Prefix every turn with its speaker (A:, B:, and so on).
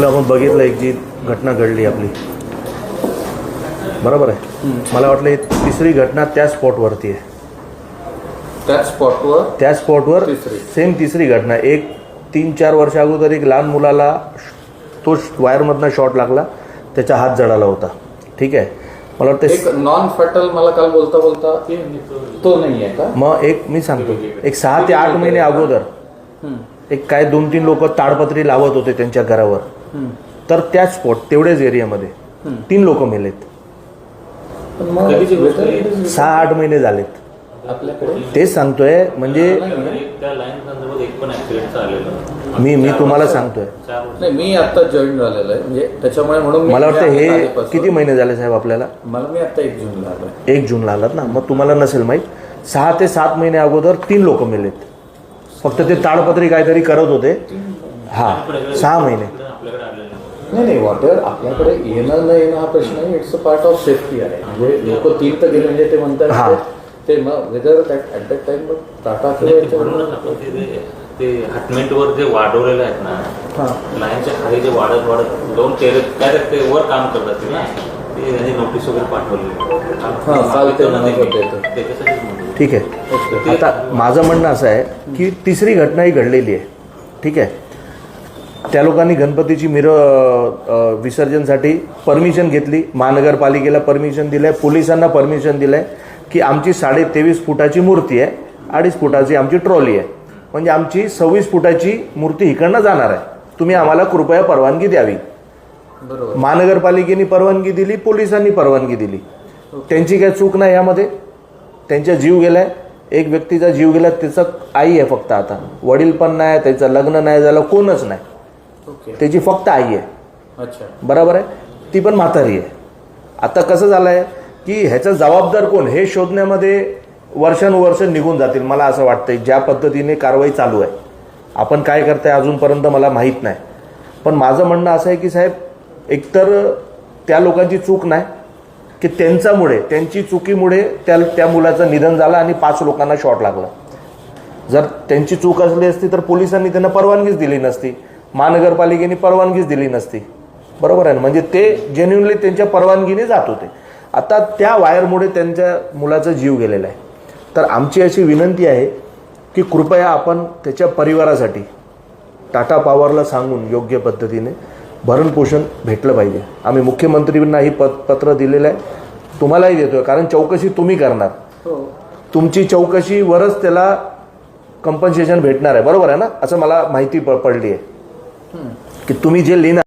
A: आपलं आपण बघितलं एक जी घटना घडली आपली, बरोबर आहे. मला वाटलं ही तिसरी घटना त्या स्पॉटवरती आहे. त्या स्पॉटवर सेम तिसरी घटना. एक 3-4 वर्ष अगोदर एक लहान मुलाला तो वायरमधनं शॉट लागला, त्याचा हात जळाला होता. ठीक आहे. मला वाटतं
B: एक नॉन फॅटल. मला काल बोलता बोलता तो नाही आहे का.
A: मग एक मी सांगतो, एक 6 ते 8 महिने अगोदर एक काय 2-3 लोक ताडपत्री लावत होते त्यांच्या घरावर. तर त्या स्पॉट तेवढ्याच एरियामध्ये 3 लोक मेलेत. 6-8 महिने झालेत.
B: आपल्याकडे
A: तेच सांगतोय. म्हणजे मी तुम्हाला सांगतोय,
B: नाही, मी आता जॉईन झालेलं आहे म्हणजे त्याच्यामुळे म्हणून
A: मला वाटतं हे किती महिने झाले साहेब आपल्याला.
B: मी आता 1 जूनला आलोय.
A: 1 जूनला आलात ना, मग तुम्हाला नसेल माहीत. 6 ते 7 महिने अगोदर 3 लोक मेलेत. फक्त ते ताडपत्री काहीतरी करत होते. हा 6 महिने.
B: नाही वॉटर आपल्याकडे येणं न येणं हा प्रश्न आहे. It's a part of safety आहे. म्हणजे लोक 3 तर गेले म्हणजे ते म्हणतात ते मग weather at that time Tata
C: ते हटमेंटवर जे वाढवलेले आहेत ना, लाईनच्या खाली जे वाढत वाढत दोन काय ते वर काम करतात ना, ते नोटीस वगैरे पाठवली.
A: ठीक आहे. आता माझं म्हणणं असं आहे की तिसरी घटनाही घडलेली आहे. ठीक आहे. त्या लोकांनी गणपतीची विसर्जनसाठी परमिशन घेतली. महानगरपालिकेला परमिशन दिलं आहे, पोलिसांना परमिशन दिलं आहे की आमची 23.5 फुटाची मूर्ती आहे, 2.5 फुटाची आमची ट्रॉली आहे, म्हणजे आमची 26 फुटाची मूर्ती इकडनं जाणार आहे. तुम्ही आम्हाला कृपया परवानगी द्यावी.
B: बरोबर.
A: महानगरपालिकेने परवानगी दिली, पोलिसांनी परवानगी दिली. त्यांची काही चूक नाही यामध्ये. त्यांचा जीव गेलाय, एक व्यक्तीचा जीव गेला, त्याचा आई आहे फक्त. आता वडील पण नाही, त्याचं लग्न नाही झालं, कोणच नाही. त्याची फक्त आई आहे.
B: अच्छा,
A: बरोबर आहे. ती पण म्हातारी आहे. आता कसं झालं आहे की ह्याचा जबाबदार कोण हे शोधण्यामध्ये वर्षानुवर्ष निघून जातील. मला असं वाटतंय ज्या पद्धतीने कारवाई चालू आहे. आपण काय करताय अजूनपर्यंत मला माहीत नाही. पण माझं म्हणणं असं आहे की साहेब, एकतर त्या लोकांची चूक नाही की त्यांची चुकीमुळे त्या मुलाचं निधन झालं आणि 5 लोकांना शॉट लागला. जर त्यांची चूक असली असती तर पोलिसांनी त्यांना परवानगीच दिली नसती, महानगरपालिकेने परवानगीच दिली नसती. बरोबर आहे ना. म्हणजे ते जेन्युनली त्यांच्या परवानगीने जात होते. आता त्या वायरमुळे त्यांच्या मुलाचा जीव गेलेला आहे. तर आमची अशी विनंती आहे की कृपया आपण त्याच्या परिवारासाठी टाटा पॉवरला सांगून योग्य पद्धतीने भरणपोषण भेटलं पाहिजे. आम्ही मुख्यमंत्र्यांना ही पत्र दिलेलं आहे, तुम्हालाही देतोय. कारण चौकशी तुम्ही करणार, तुमची चौकशीवरच त्याला कंपन्सेशन भेटणार आहे. बरोबर आहे ना. असं मला माहिती पडली आहे की तुम्ही जे लिहिणार